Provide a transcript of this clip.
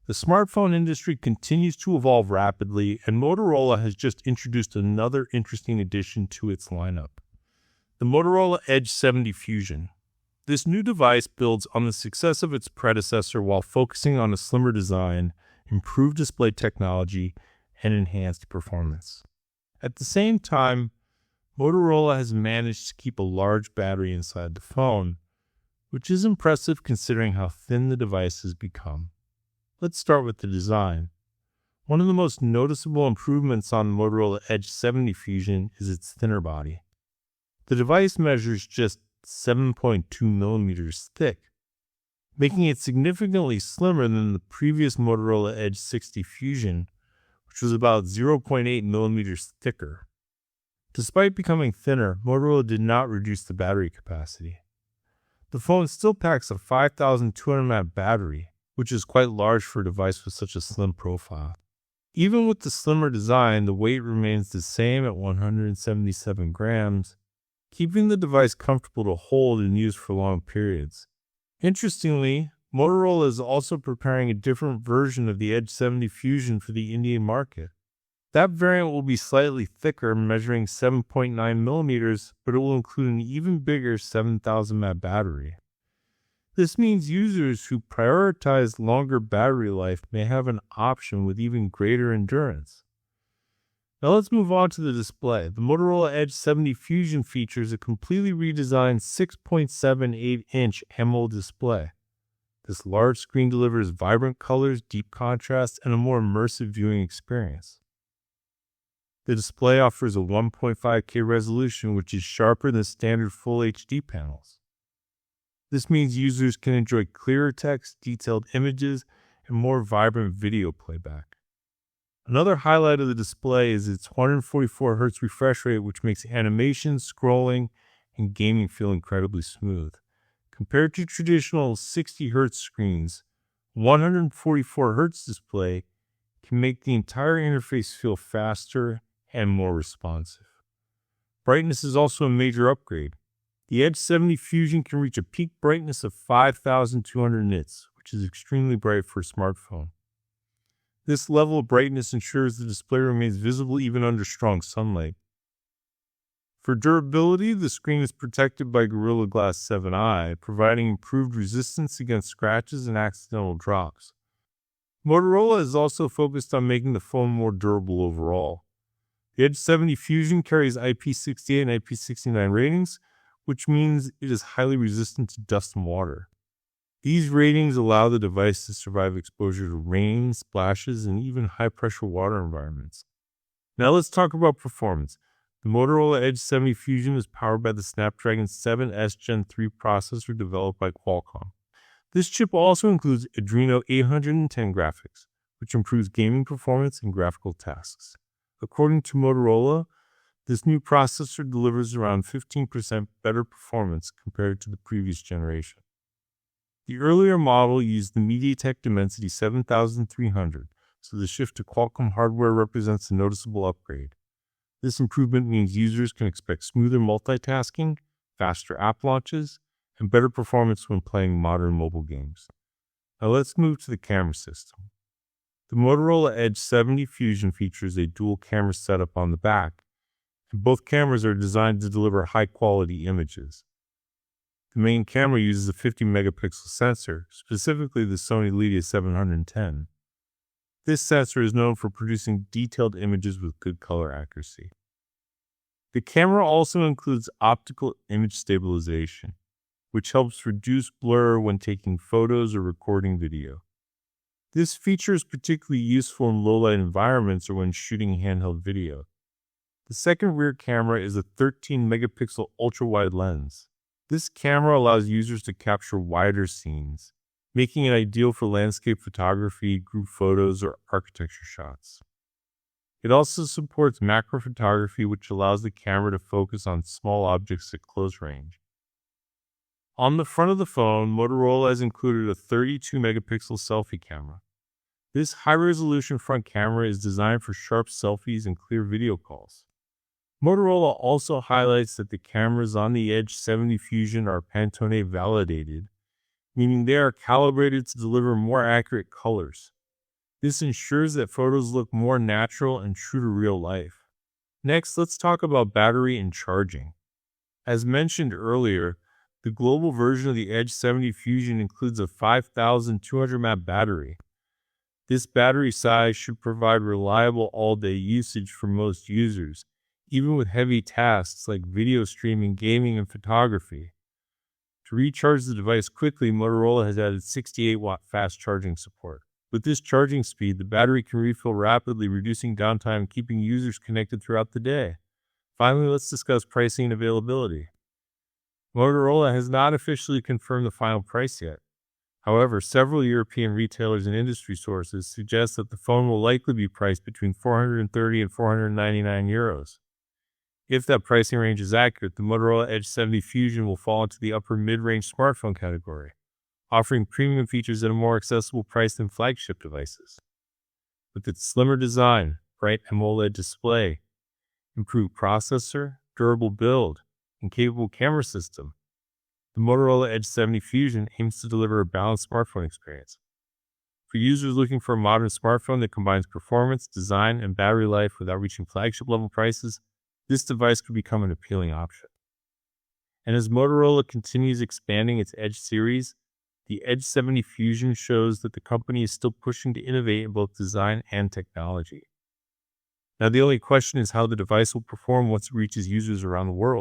The smartphone industry continues to evolve rapidly, and Motorola has just introduced another interesting addition to its lineup: the Motorola Edge 70 Fusion. This new device builds on the success of its predecessor while focusing on a slimmer design, improved display technology, and enhanced performance. At the same time, Motorola has managed to keep a large battery inside the phone, which is impressive considering how thin the device has become. Let's start with the design. One of the most noticeable improvements on the Motorola Edge 70 Fusion is its thinner body. The device measures just 7.2 millimeters thick, making it significantly slimmer than the previous Motorola Edge 60 Fusion, which was about 0.8 millimeters thicker. Despite becoming thinner, Motorola did not reduce the battery capacity. The phone still packs a 5,200 mAh battery, which is quite large for a device with such a slim profile. Even with the slimmer design, the weight remains the same at 177 grams, keeping the device comfortable to hold and use for long periods. Interestingly, Motorola is also preparing a different version of the Edge 70 Fusion for the Indian market. That variant will be slightly thicker, measuring 7.9 millimeters, but it will include an even bigger 7,000 mAh battery. This means users who prioritize longer battery life may have an option with even greater endurance. Now let's move on to the display. The Motorola Edge 70 Fusion features a completely redesigned 6.78-inch AMOLED display. This large screen delivers vibrant colors, deep contrast, and a more immersive viewing experience. The display offers a 1.5K resolution, which is sharper than standard Full HD panels. This means users can enjoy clearer text, detailed images, and more vibrant video playback. Another highlight of the display is its 144 Hz refresh rate, which makes animation, scrolling, and gaming feel incredibly smooth. Compared to traditional 60 Hz screens, 144 Hz display can make the entire interface feel faster and more responsive. Brightness is also a major upgrade. The Edge 70 Fusion can reach a peak brightness of 5,200 nits, which is extremely bright for a smartphone. This level of brightness ensures the display remains visible even under strong sunlight. For durability, the screen is protected by Gorilla Glass 7i, providing improved resistance against scratches and accidental drops. Motorola is also focused on making the phone more durable overall. The Edge 70 Fusion carries IP68 and IP69 ratings, which means it is highly resistant to dust and water. These ratings allow the device to survive exposure to rain, splashes, and even high-pressure water environments. Now let's talk about performance. The Motorola Edge 70 Fusion is powered by the Snapdragon 7S Gen 3 processor developed by Qualcomm. This chip also includes Adreno 810 graphics, which improves gaming performance and graphical tasks. According to Motorola, this new processor delivers around 15% better performance compared to the previous generation. The earlier model used the MediaTek Dimensity 7300, so the shift to Qualcomm hardware represents a noticeable upgrade. This improvement means users can expect smoother multitasking, faster app launches, and better performance when playing modern mobile games. Now let's move to the camera system. The Motorola Edge 70 Fusion features a dual camera setup on the back, and both cameras are designed to deliver high-quality images. The main camera uses a 50-megapixel sensor, specifically the Sony Lydia 710. This sensor is known for producing detailed images with good color accuracy. The camera also includes optical image stabilization, which helps reduce blur when taking photos or recording video. This feature is particularly useful in low-light environments or when shooting handheld video. The second rear camera is a 13-megapixel ultra-wide lens. This camera allows users to capture wider scenes, making it ideal for landscape photography, group photos, or architecture shots. It also supports macro photography, which allows the camera to focus on small objects at close range. On the front of the phone, Motorola has included a 32-megapixel selfie camera. This high-resolution front camera is designed for sharp selfies and clear video calls. Motorola also highlights that the cameras on the Edge 70 Fusion are Pantone validated, meaning they are calibrated to deliver more accurate colors. This ensures that photos look more natural and true to real life. Next, let's talk about battery and charging. As mentioned earlier, the global version of the Edge 70 Fusion includes a 5200 mAh battery. This battery size should provide reliable all-day usage for most users, even with heavy tasks like video streaming, gaming, and photography. To recharge the device quickly, Motorola has added 68-watt fast charging support. With this charging speed, the battery can refill rapidly, reducing downtime and keeping users connected throughout the day. Finally, let's discuss pricing and availability. Motorola has not officially confirmed the final price yet. However, several European retailers and industry sources suggest that the phone will likely be priced between 430 and 499 euros. If that pricing range is accurate, the Motorola Edge 70 Fusion will fall into the upper mid-range smartphone category, offering premium features at a more accessible price than flagship devices. With its slimmer design, bright AMOLED display, improved processor, durable build, and capable camera system, the Motorola Edge 70 Fusion aims to deliver a balanced smartphone experience. For users looking for a modern smartphone that combines performance, design, and battery life without reaching flagship-level prices, this device could become an appealing option. And as Motorola continues expanding its Edge series, the Edge 70 Fusion shows that the company is still pushing to innovate in both design and technology. Now, the only question is how the device will perform once it reaches users around the world.